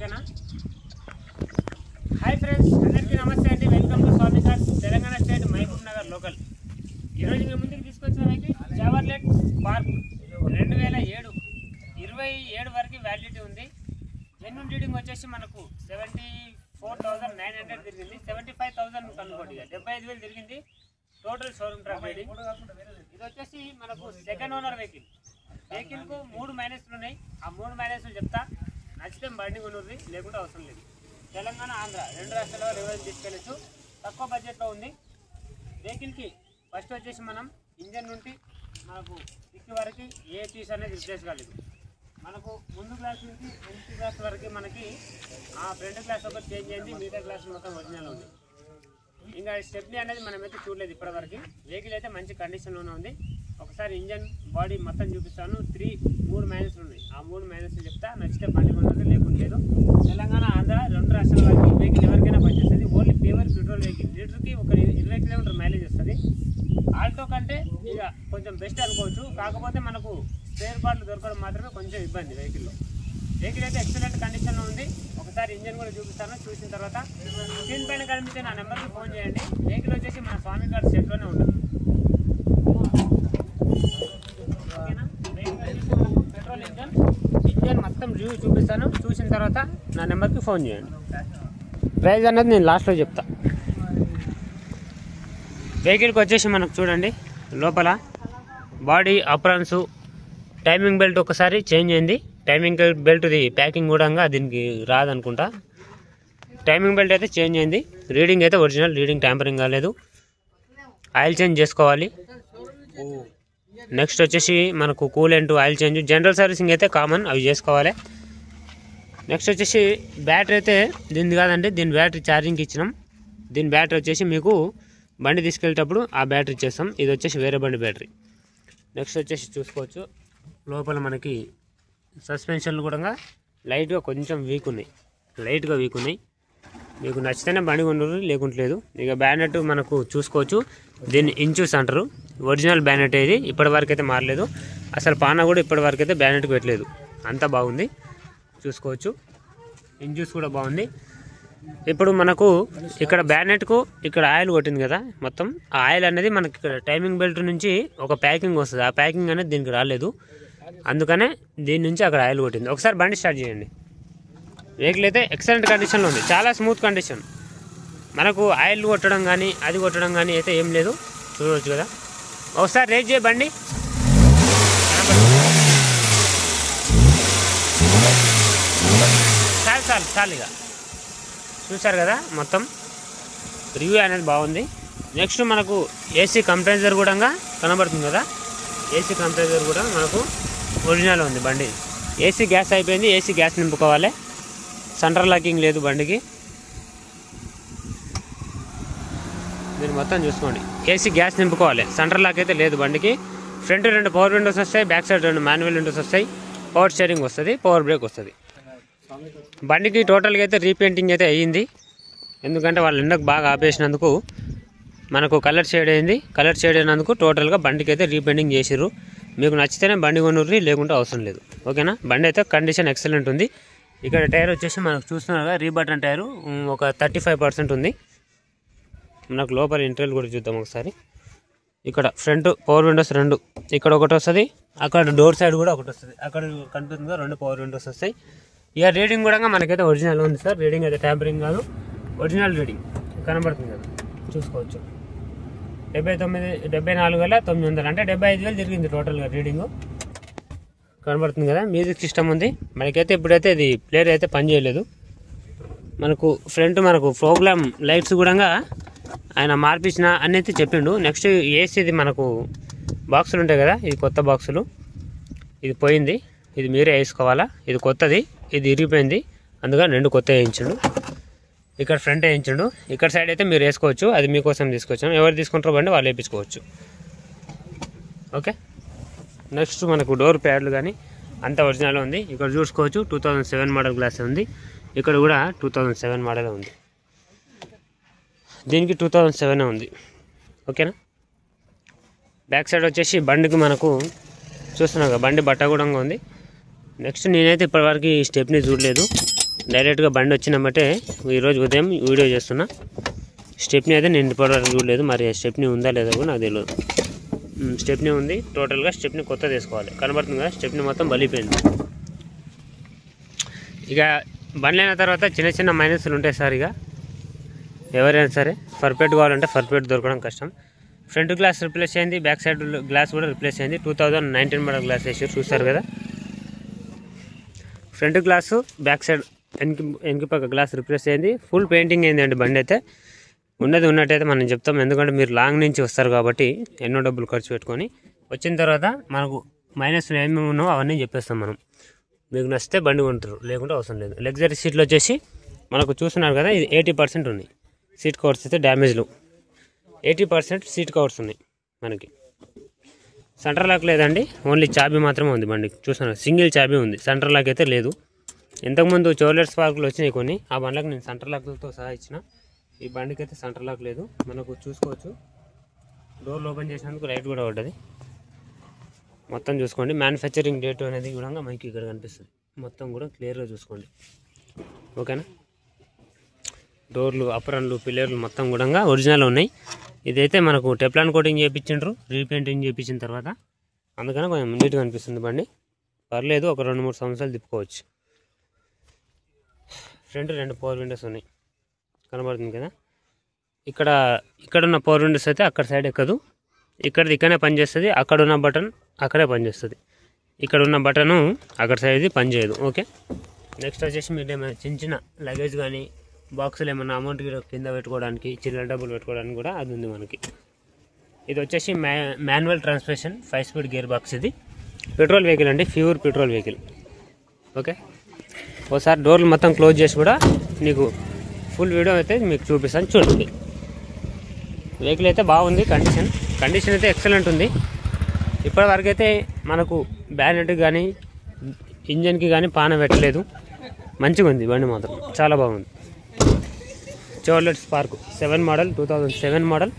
ఓకేనా. Hi friends, అందరికీ నమస్తే అండి. Welcome to Swami cars, Telangana state, Mahbubnagar local. ఈరోజు మీ ముందుకు తీసుకొచ్చిన వెహికల్ చెవర్లెట్ స్పార్క్ 2007 27 వరకు వ్యాలిడిటీ ఉంది. జెన్యూన్ రీడింగ్ వచ్చేసి మనకు 74,900 తిరిగింది. 75,000 కనుకోండి, 75,000 తిరిగింది. Total showroom track reading. ఇది వచ్చేసి మనకు సెకండ్ ఓనర్ వెహికల్. వెహికల్కు 3 మైనస్లు ఉన్నాయి. ఆ 3 మైనస్లు చెప్తా, నచ్చితే బండి కొనుర్రి, లేకుంటే అవసరం లేదు. తెలంగాణ, ఆంధ్ర 2 రాష్ట్రాల్లో రివైజ్ తీసుకెళ్ళచ్చు. తక్కువ బడ్జెట్లో ఉంది. వెహికల్కి ఫస్ట్ వచ్చేసి మనం ఇంజన్ నుండి మనకు కిక్ వరకు ఏ పీస్ అనేది రిప్లేస్ కాలేదు. మనకు ముందు గ్లాస్ నుంచి ఫ్రంట్ గ్లాస్ వరకు మనకి ఆ ఫ్రంట్ గ్లాస్ ఒకటి చేంజ్ అయింది, మిగతా గ్లాస్ మొత్తం ఒరిజినల్ ఉంది. ఇంకా స్టెప్నీ అనేది మనమైతే చూడలేదు ఇప్పటివరకు. వెహికల్ అయితే మంచి కండిషన్లోనే ఉంది. ఒకసారి ఇంజన్ బాడీ మొత్తం చూపిస్తాను. 3 మైనస్లు ఉన్నాయి. ఆ 3 మైనస్లు చెప్తా, నచ్చితే బండి కొనుగోలు, లేకుంటలేదు. తెలంగాణ, ఆంధ్ర 2 రాష్ట్రాల వరకు వెహికల్ ఎవరికైనా పనిచేస్తుంది. Only pure petrol vehicle. లీటర్కి ఒక 20 కిలోమీటర్ మైలేజ్ వస్తుంది. ఆల్టో కంటే ఇక కొంచెం బెస్ట్ అనుకోవచ్చు. కాకపోతే మనకు స్పేర్ పార్ట్లు దొరకడం మాత్రమే కొంచెం ఇబ్బంది వెహికల్లో. వెహికల్ అయితే ఎక్సలెంట్ కండిషన్లో ఉంది. ఒకసారి ఇంజన్ కూడా చూపిస్తాను. చూసిన తర్వాత స్క్రీన్ పైన కనిపించే నా నెంబర్కి ఫోన్ చేయండి. వెహికల్ వచ్చేసి మన స్వామి గారి సెట్లోనే ఉంటుంది. ఓకేనా. పెట్రోల్ ఇంజన్ మొత్తం రివ్యూ చూపిస్తాను. చూసిన తర్వాత నా నెంబర్కి ఫోన్ చేయండి. ప్రైస్ అనేది నేను లాస్ట్లో చెప్తా. వెహికల్కి వచ్చేసి మనకు చూడండి, లోపల బాడీ అప్రాన్స్, టైమింగ్ బెల్ట్ ఒకసారి చేంజ్ అయింది. టైమింగ్ బెల్ట్ది ప్యాకింగ్ కూడా దీనికి రాదనుకుంటా. టైమింగ్ బెల్ట్ అయితే చేంజ్ అయింది. రీడింగ్ అయితే ఒరిజినల్, రీడింగ్ ట్యాంపరింగ్ కాలేదు. ఆయిల్ చేంజ్ చేసుకోవాలి. నెక్స్ట్ వచ్చేసి మనకు coolant, oil change, general servicing అయితే కామన్, అవి చేసుకోవాలి. నెక్స్ట్ వచ్చేసి బ్యాటరీ అయితే దీనిది కాదండి, దీని బ్యాటరీ ఛార్జింగ్కి ఇచ్చినాం. దీని బ్యాటరీ వచ్చేసి మీకు బండి తీసుకెళ్ళేటప్పుడు ఆ బ్యాటరీ ఇచ్చేస్తాం. ఇది వచ్చేసి వేరే బండి బ్యాటరీ. నెక్స్ట్ వచ్చేసి చూసుకోవచ్చు, లోపల మనకి సస్పెన్షన్లు కూడా లైట్గా కొంచెం వీక్ ఉన్నాయి, లైట్గా వీక్ ఉన్నాయి. మీకు నచ్చితేనే బండి కొనుగోలు, లేకుంటలేదు. ఇక బ్యానెట్ మనకు చూసుకోవచ్చు, దీన్ని ఇంచూస్ అంటారు. ఒరిజినల్ బ్యానెట్ ఇది, ఇప్పటివరకు అయితే మారలేదు. అసలు పాన కూడా ఇప్పటివరకు అయితే బ్యానెట్కి పెట్టలేదు. అంతా బాగుంది, చూసుకోవచ్చు. ఇంచూస్ కూడా బాగుంది. ఇప్పుడు మనకు ఇక్కడ బ్యానెట్కు ఇక్కడ ఆయిల్ కొట్టింది కదా మొత్తం. ఆ ఆయిల్ అనేది మనకి ఇక్కడ టైమింగ్ బెల్ట్ నుంచి ఒక ప్యాకింగ్ వస్తుంది. ఆ ప్యాకింగ్ అనేది దీనికి రాలేదు, అందుకనే దీని నుంచి అక్కడ ఆయిల్ కొట్టింది. ఒకసారి బండి స్టార్ట్ చేయండి. వెహికల్ అయితే ఎక్సలెంట్ కండిషన్లో ఉంది, చాలా స్మూత్ కండిషన్. మనకు ఆయిల్ కొట్టడం కానీ అది కొట్టడం కానీ అయితే ఏం లేదు, చూడవచ్చు కదా. ఒకసారి రేజ్ చేయ బండి. చాలు ఇక చూసారు కదా, మొత్తం రివ్యూ అనేది బాగుంది. నెక్స్ట్ మనకు ఏసీ కంప్రెసర్ కూడా కనబడుతుంది కదా. ఏసీ కంప్రెసర్ కూడా మనకు ఒరిజినల్ ఉంది బండి. ఏసీ గ్యాస్ అయిపోయింది, ఏసీ గ్యాస్ నింపుకోవాలి. సెంటర్ లాకింగ్ లేదు బండికి. మీరు మొత్తం చూసుకోండి, ఏసీ గ్యాస్ నింపుకోవాలి. సెంటర్ లాక్ అయితే లేదు బండికి. ఫ్రంట్ 2 పవర్ విండోస్ వస్తాయి, బ్యాక్ సైడ్ 2 మాన్యువల్ విండోస్ వస్తాయి. పవర్ స్టీరింగ్ వస్తుంది, పవర్ బ్రేక్ వస్తుంది. బండికి టోటల్గా అయితే రీపెయింటింగ్ అయితే అయ్యింది. ఎందుకంటే వాళ్ళు ఎండకు బాగా ఆపేసినందుకు మనకు కలర్ షేడ్ అయింది. కలర్ షేడ్ అయినందుకు టోటల్గా బండికి అయితే రీపెయింటింగ్ చేసిర్రు. మీకు నచ్చితేనే బండి కొనుర్రి, లేకుంటే అవసరం లేదు. ఓకేనా. బండి అయితే కండిషన్ ఎక్సలెంట్ ఉంది. ఇక్కడ టైర్ వచ్చేసి మనకు చూస్తున్నారుగా, రీబటన్ టైరు ఒక 35% ఉంది. మనకు లోపల ఇంటీరియర్ కూడా చూద్దాం ఒకసారి. ఇక్కడ ఫ్రంట్ పవర్ విండోస్ 2 ఇక్కడ ఒకటి వస్తుంది, అక్కడ డోర్ సైడ్ కూడా ఒకటి వస్తుంది. అక్కడ కనిపిస్తుందిగా 2 పవర్ విండోస్ వస్తాయి. ఇక రీడింగ్ కూడా మనకైతే ఒరిజినల్ ఉంది సార్. రీడింగ్ అయితే ట్యాంపరింగ్ కాదు, ఒరిజినల్ రీడింగ్ కనబడుతుంది కదా, చూసుకోవచ్చు. 74,900 అంటే 75,000 తిరిగింది టోటల్గా రీడింగు, కనబడుతుంది కదా. మ్యూజిక్ సిస్టమ్ ఉంది మనకైతే. ఇప్పుడైతే ఇది ప్లేయర్ అయితే పని చేయలేదు. మనకు ఫ్రంట్ మనకు ప్రోగ్రామ్ లైట్స్ కూడా ఆయన మార్పించిన అని అయితే చెప్పిండు. నెక్స్ట్ ఏసీది మనకు బాక్సులు ఉంటాయి కదా, ఇది కొత్త బాక్సులు, ఇది పోయింది, ఇది మీరే వేసుకోవాలా. ఇది కొత్తది, ఇది ఇరిగిపోయింది, అందుకని 2 కొత్త వేయించండు. ఇక్కడ ఫ్రంట్ వేయించండు, ఇక్కడ సైడ్ అయితే మీరు వేసుకోవచ్చు. అది మీకోసం తీసుకొచ్చాను, ఎవరు తీసుకుంటారో బండి వాళ్ళు వేయించుకోవచ్చు. ఓకే. నెక్స్ట్ మనకు డోర్ ప్యాడ్లు కానీ అంత ఒరిజినల్ ఉంది. ఇక్కడ చూసుకోవచ్చు 2007 మోడల్ గ్లాస్ ఉంది. ఇక్కడ కూడా 2007 మోడల్ ఉంది. దీనికి 2007 ఉంది. ఓకేనా. బ్యాక్ సైడ్ వచ్చేసి బండికి మనకు చూస్తున్నాగా బండి బట్ట కూడా ఉంది. నెక్స్ట్ నేనైతే ఇప్పటివరకు ఈ స్టెప్ని చూడలేదు. డైరెక్ట్గా బండి వచ్చినమ్మటే ఈరోజు ఉదయం వీడియో చేస్తున్నా. స్టెప్నీ అయితే నేను ఇప్పటివరకు చూడలేదు, మరి స్టెప్నీ ఉందా లేదా కూడా నాకు తెలియదు. స్టెప్నీ ఉంది, టోటల్గా స్టెప్నీ కొత్త తీసుకోవాలి. కనబడుతుంది కదా, స్టెప్నీ మొత్తం బలిపోయింది. ఇక బండ్లు అయిన తర్వాత చిన్న చిన్న మైనస్లు ఉంటాయి సార్. ఇక ఎవరైనా సరే పర్ఫెక్ట్ కావాలంటే పర్ఫెక్ట్ దొరకడం కష్టం. ఫ్రంట్ గ్లాస్ రిప్లేస్ అయింది, బ్యాక్ సైడ్ గ్లాస్ కూడా రిప్లేస్ అయింది. 2019 మోడల్ గ్లాస్ వేసారు, చూస్తారు కదా. ఫ్రంట్ గ్లాసు, బ్యాక్ సైడ్ వెనక పక్క గ్లాస్ రిప్లేస్ అయింది. ఫుల్ పెయింటింగ్ అయింది అండి. బండి అయితే ఉన్నట్టయితే మనం చెప్తాం, ఎందుకంటే మీరు లాంగ్ నుంచి వస్తారు కాబట్టి ఎన్నో డబ్బులు ఖర్చు పెట్టుకొని వచ్చిన తర్వాత మనకు మైనస్లు ఏమేమి ఉన్నావో అవన్నీ చెప్పేస్తాం మనం. మీకు నచ్చితే బండి కొంటారు, లేకుంటే అవసరం లేదు. లగ్జరీ సీట్లు వచ్చేసి మనకు చూస్తున్నారు కదా, ఇది 80% ఉన్నాయి. సీట్ కవర్స్ అయితే డ్యామేజ్లు 80% సీట్ కవర్స్ ఉన్నాయి మనకి. సెంటర్ లాక్ లేదండి, ఓన్లీ చాబీ మాత్రమే ఉంది బండికి. చూస్తున్నారు, సింగిల్ చాబీ ఉంది, సెంటర్ లాక్ అయితే లేదు. ఇంతకుముందు చోలర్ స్పార్కులు వచ్చినాయి కొన్ని, ఆ బండ్లకు నేను సెంటర్ లాక్లతో సహా ఇచ్చిన. ఈ బండికి అయితే సెంటర్ లాక్ లేదు. మనకు చూసుకోవచ్చు, డోర్లు ఓపెన్ చేసినందుకు లైట్ కూడా పడ్డది. మొత్తం చూసుకోండి, మ్యానుఫ్యాక్చరింగ్ డేట్ అనేది కూడా మనకి ఇక్కడ కనిపిస్తుంది. మొత్తం కూడా క్లియర్గా చూసుకోండి, ఓకేనా. డోర్లు, అప్రన్లు, పిల్లర్లు మొత్తం కూడా ఒరిజినల్ ఉన్నాయి. ఇదైతే మనకు టెప్లాన్ కోటింగ్ చేయించిండ్రు, రీపెయింటింగ్ చేయించిన తర్వాత, అందుకని కొంచెం నీట్గా అనిపిస్తుంది బండి. పర్లేదు, ఒక 2-3 సంవత్సరాలు తిప్పుకోవచ్చు. ఫ్రంట్ 2 పవర్ విండోస్ ఉన్నాయి, కనబడుతుంది కదా. ఇక్కడున్న పవర్ విండోస్ అయితే అక్కడ సైడ్ ఎక్కదు, ఇక్కడనే పనిచేస్తుంది. అక్కడున్న బటన్ అక్కడే పనిచేస్తుంది, ఇక్కడున్న బటను అక్కడ సైడ్ది పనిచేయదు, ఓకే. నెక్స్ట్ వచ్చేసి మీరు ఏమైనా చిన్న చిన్న లగేజ్ కానీ బాక్సులు ఏమన్నా అమౌంట్ కింద పెట్టుకోవడానికి, చిల్లర డబ్బులు పెట్టుకోవడానికి కూడా అది ఉంది మనకి. ఇది వచ్చేసి manual transmission 5 speed gear box. ఇది పెట్రోల్ వెహికల్ అండి, ప్యూర్ పెట్రోల్ వెహికల్, ఓకే. ఒకసారి డోర్లు మొత్తం క్లోజ్ చేసి కూడా నీకు ఫుల్ వీడియో అయితే మీకు చూపిస్తాను, చూడండి. వెహికల్ అయితే బాగుంది, కండిషన్ అయితే ఎక్సలెంట్ ఉంది. ఇప్పటివరకు అయితే మనకు బ్యానెట్కి కానీ ఇంజన్కి కానీ పాన పెట్టలేదు, మంచిగా ఉంది బండి మాత్రం, చాలా బాగుంది. చోలర్ స్పార్క్ 7 మోడల్, 2007 మోడల్,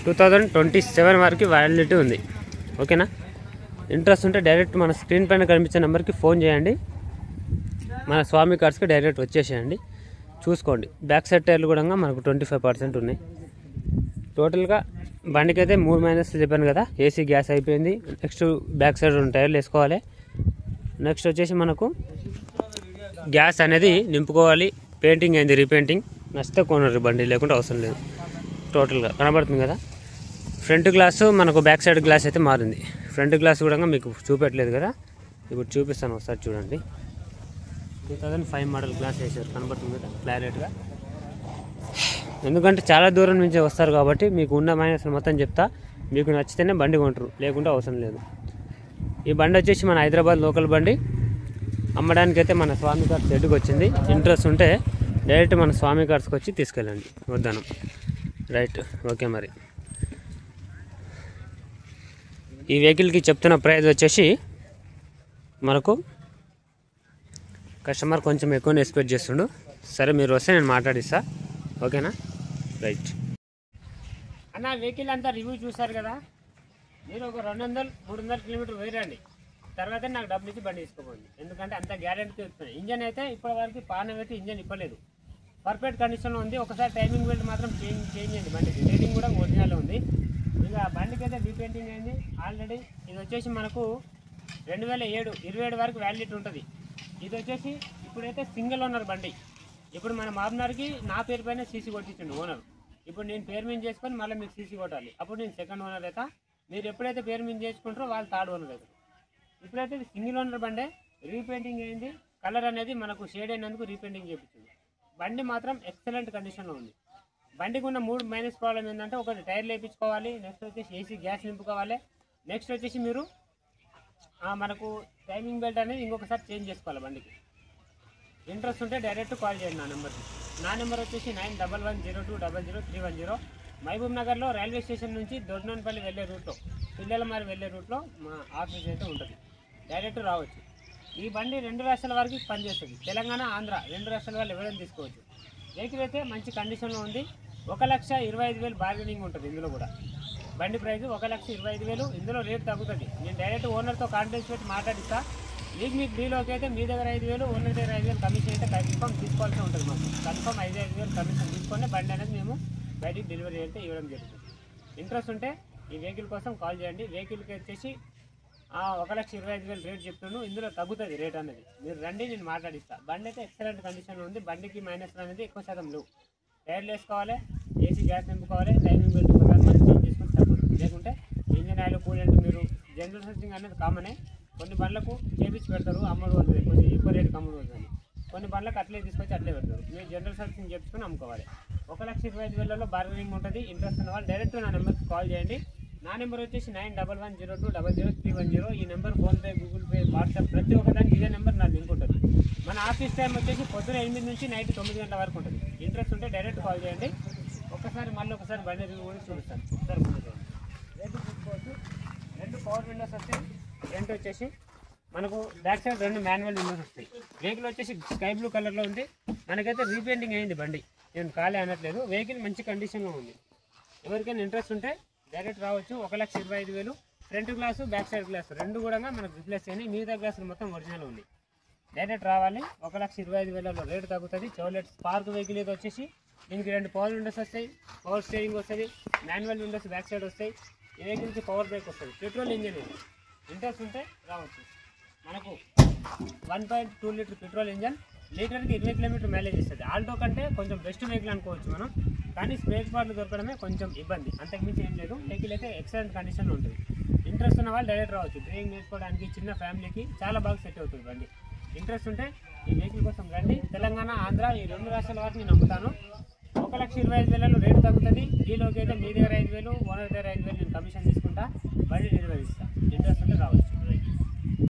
2027 వరకు వ్యాలిడిటీ ఉంది, ఓకేనా. ఇంట్రెస్ట్ ఉంటే డైరెక్ట్ మన స్క్రీన్ పైన కనిపించే నెంబర్కి ఫోన్ చేయండి, మన స్వామి కార్స్కి డైరెక్ట్ వచ్చేసేయండి. చూసుకోండి, బ్యాక్ సైడ్ టైర్లు కూడా మనకు 25% ఉన్నాయి. టోటల్గా బండికి అయితే 3 మైనస్ చెప్పాను కదా. ఏసీ గ్యాస్ అయిపోయింది. నెక్స్ట్ బ్యాక్ సైడ్ 2 టైర్లు వేసుకోవాలి. నెక్స్ట్ వచ్చేసి మనకు గ్యాస్ అనేది నింపుకోవాలి. పెయింటింగ్ అయింది, రీపెయింటింగ్. నచ్చితే కొనరు బండి, లేకుంటే అవసరం లేదు. టోటల్గా కనబడుతుంది కదా. ఫ్రంట్ గ్లాసు మనకు బ్యాక్ సైడ్ గ్లాస్ అయితే మారింది. ఫ్రంట్ గ్లాస్ కూడా మీకు చూపెట్టలేదు కదా, ఇప్పుడు చూపిస్తాను, ఒకసారి చూడండి. 2005 మోడల్ గ్లాస్ వేసారు, కనబడుతుంది కదా క్లారిటీగా. ఎందుకంటే చాలా దూరం నుంచి వస్తారు కాబట్టి మీకు ఉన్న మైనస్లు మొత్తం చెప్తా. మీకు నచ్చితేనే బండి కొంటారు, లేకుంటే అవసరం లేదు. ఈ బండి వచ్చేసి మన హైదరాబాద్ లోకల్ బండి. అమ్మడానికి అయితే మన స్వామి కార్స్ షెడ్కి వచ్చింది. ఇంట్రెస్ట్ ఉంటే డైరెక్ట్ మన స్వామి కార్స్కి వచ్చి తీసుకెళ్ళండి, వద్దాను. Right, okay. మరి ఈ వెహికల్కి చెప్తున్న ప్రైస్ వచ్చేసి మనకు కస్టమర్ కొంచెం ఎక్కువనే ఎక్స్పెక్ట్ చేస్తుండు. సరే, మీరు వస్తే నేను మాట్లాడిస్తా, ఓకేనా. రైట్ అన్న, వెహికల్ అంతా రివ్యూ చూసారు కదా. మీరు ఒక 200-300 కిలోమీటర్ వేరండి, తర్వాత నాకు డబ్బులు ఇచ్చి బండి తీసుకోపోండి. ఎందుకంటే అంత గ్యారెంటీ వస్తుంది. ఇంజన్ అయితే ఇప్పటివరకు పాన పెట్టి ఇంజన్ ఇప్పలేదు, పర్ఫెక్ట్ కండిషన్లో ఉంది. ఒకసారి టైమింగ్ బెల్ట్ మాత్రం చేంజ్ అయింది బండికి, రేటింగ్ కూడా ఒరిజినల్ ఉంది. ఇంకా బండికి అయితే రీపెయింటింగ్ అయింది ఆల్రెడీ. ఇది వచ్చేసి మనకు 2027 వరకు వ్యాలిడిటీ ఉంటుంది. ఇది వచ్చేసి ఇప్పుడైతే సింగిల్ ఓనర్ బండి. ఇప్పుడు మన మామూలుకి నా పేరు పైన సీసీ కొట్టించండి ఓనర్. ఇప్పుడు నేను పేరు మీద చేసుకొని మళ్ళీ మీకు సీసీ కొట్టాలి, అప్పుడు నేను సెకండ్ ఓనర్ అవుతా. మీరు ఎప్పుడైతే పేరు మీద చేసుకుంటారో వాళ్ళు థర్డ్ ఓనర్ అవుతారు. ఇప్పుడైతే సింగిల్ ఓనర్ బండే, రీపెయింటింగ్ అయింది. కలర్ అనేది మనకు షేడ్ అయినందుకు రీపెయింటింగ్ చేయించింది. బండి మాత్రం ఎక్సలెంట్ కండిషన్లో ఉంది. బండికి ఉన్న 3 మైనస్ ప్రాబ్లం ఏంటంటే, ఒకటి టైర్లు వేయించుకోవాలి, నెక్స్ట్ వచ్చేసి ఏసీ గ్యాస్ నింపుకోవాలి, నెక్స్ట్ వచ్చేసి మీరు మనకు టైమింగ్ బెల్ట్ అనేది ఇంకొకసారి చేంజ్ చేసుకోవాలి బండికి. ఇంట్రెస్ట్ ఉంటే డైరెక్ట్ కాల్ చేయండి నా నెంబర్కి. నా నెంబర్ వచ్చేసి 9110200310. మహబూబ్ నగర్లో రైల్వే స్టేషన్ నుంచి దొడ్నపల్లి వెళ్ళే రూట్లో, పిల్లలమారి వెళ్ళే రూట్లో మా ఆఫీస్ అయితే ఉంటుంది. డైరెక్ట్ రావచ్చు. ఈ బండి 2 రాష్ట్రాల వరకు పనిచేస్తుంది. తెలంగాణ, ఆంధ్ర 2 రాష్ట్రాల వాళ్ళు ఎవరైనా తీసుకోవచ్చు. వెహికల్ అయితే మంచి కండిషన్లో ఉంది. 1,25,000 బార్గెనింగ్ ఉంటుంది ఇందులో కూడా. బండి ప్రైస్ 1,25,000. ఇందులో రేట్ తగ్గుతుంది. నేను డైరెక్ట్ ఓనర్తో కాన్ఫరెన్స్ పెట్టి మాట్లాడిస్తా. మీకు డీలోకి అయితే మీ దగ్గర 5,000 ఓనర్ దగ్గర 5,000 కమిషన్ అయితే కన్ఫర్మ్ తీసుకోవాల్సి ఉంటుంది. మాకు కన్ఫర్మ్ 5,000 కమిషన్ తీసుకొని బండి అనేది మేము బయటికి డెలివరీ అయితే ఇవ్వడం జరుగుతుంది. ఇంట్రెస్ట్ ఉంటే ఈ వెహికల్ కోసం కాల్ చేయండి. వెహికల్కి వచ్చేసి 1,25,000 రేట్ చెప్తున్నాను. ఇందులో తగ్గుతుంది రేట్ అనేది. మీరు రండి, నేను మాట్లాడిస్తాను. బండి అయితే ఎక్సలెంట్ కండిషన్లో ఉంది. బండికి మైనస్ అనేది ఎక్కువ శాతం లేవు. టైర్లు వేసుకోవాలి, ఏసీ గ్యాస్ నింపుకోవాలి, టైమింగ్ బెల్ట్ ఒకసారి మనం చేంజ్ చేసుకొని సరిపోతుంది. లేకుంటే ఇంజన్ ఆయిల్ కూలెంట్ మీరు జనరల్ సర్వీసింగ్ అనేది కామనే. కొన్ని బండ్లకు చేపించి పెడతారు, అమ్మడు వస్తుంది, కొంచెం ఎక్కువ రేటుకి అమ్మడు వస్తుంది. కొన్ని బండ్లకు అట్లే తీసుకొచ్చి అట్లే పెడతారు. మీరు జనరల్ సర్వీసింగ్ చేసుకొని అమ్ముకోవాలి. 1,25,000లో బార్గెనింగ్ ఉంటుంది. ఇంట్రెస్ట్ ఉన్న వాళ్ళు డైరెక్ట్ నా నెంబర్కి కాల్ చేయండి. నా నెంబర్ వచ్చేసి 9110200310. ఈ number PhonePe, Google pay, WhatsApp ప్రతి ఒక్కదానికి ఇదే నెంబర్ నా లింక్ ఉంటుంది. మన ఆఫీస్ టైం వచ్చేసి పొద్దున 8 నుంచి నైట్ 9 గంటల వరకు ఉంటుంది. ఇంట్రెస్ట్ ఉంటే డైరెక్ట్ కాల్ చేయండి. మళ్ళీ ఒకసారి బండి రివ్యూ కూడా చూపిస్తాను. ఒకసారి ముందు రేటు చూసుకోవచ్చు. 2 పవర్ విండోస్ వస్తాయి. ఫ్రంట్ వచ్చేసి మనకు బ్యాక్ సైడ్ 2 మాన్యువల్ విండోస్ వస్తాయి. వెహికల్ వచ్చేసి స్కై బ్లూ కలర్లో ఉంది. మనకైతే రీపెయింటింగ్ అయింది బండి, నేను ఖాళీ అనట్లేదు. వెహికల్ మంచి కండిషన్లో ఉంది. ఎవరికైనా ఇంట్రెస్ట్ ఉంటే డైరెక్ట్ రావచ్చు. 1,25,000 front glass, back side glass 2 కూడా మనకు రిప్లేస్ అయ్యి మిగతా గ్లాసులు మొత్తం ఒరిజినల్ ఉంది. డైరెక్ట్ రావాలి. 1,25,000లో రేటు తగ్గుతుంది. చౌలెట్ స్పార్క్ వెహికల్ ఇది వచ్చేసి దీనికి 2 పవర్ విండోస్ వస్తాయి, పవర్ స్టీరింగ్ వస్తుంది, మాన్యువల్ విండోస్ బ్యాక్ సైడ్ వస్తాయి. ఈ వెహికల్కి పవర్ బ్రేక్ వస్తుంది. పెట్రోల్ ఇంజిన్ ఇది. ఇంట్రెస్ట్ ఉంటే రావచ్చు. మనకు 1.2 లీటర్ పెట్రోల్ ఇంజన్, లీటర్కి 20 కిలోమీటర్ మైలేజ్ ఇస్తుంది. ఆల్టో కంటే కొంచెం బెస్ట్ వెహికల్ అనుకోవచ్చు మనం. కానీ స్పేర్ పార్ట్లు దొరకడమే కొంచెం ఇబ్బంది, అంతకుమించి ఏం లేదు. వెహికల్ అయితే ఎక్సలెంట్ కండిషన్లో ఉంటుంది. ఇంట్రెస్ట్ ఉన్న వాళ్ళు డైరెక్ట్ రావచ్చు. డ్రైవింగ్ నేర్చుకోవడానికి చిన్న ఫ్యామిలీకి చాలా బాగా సెట్ అవుతుంది బండి. ఇంట్రెస్ట్ ఉంటే ఈ వెహికల్ కోసం రండి. తెలంగాణ, ఆంధ్ర ఈ 2 రాష్ట్రాల వరకు నేను అమ్ముతాను. 1,25,000లో రేటు తగ్గుతుంది. డీలోకి అయితే మీ దగ్గర 5,000, ఓనర్ దగ్గర 5,000 నేను కమిషన్ తీసుకుంటా, బండి డెలివరీ ఇస్తాను. ఇంట్రెస్ట్ ఉంటే రావచ్చు.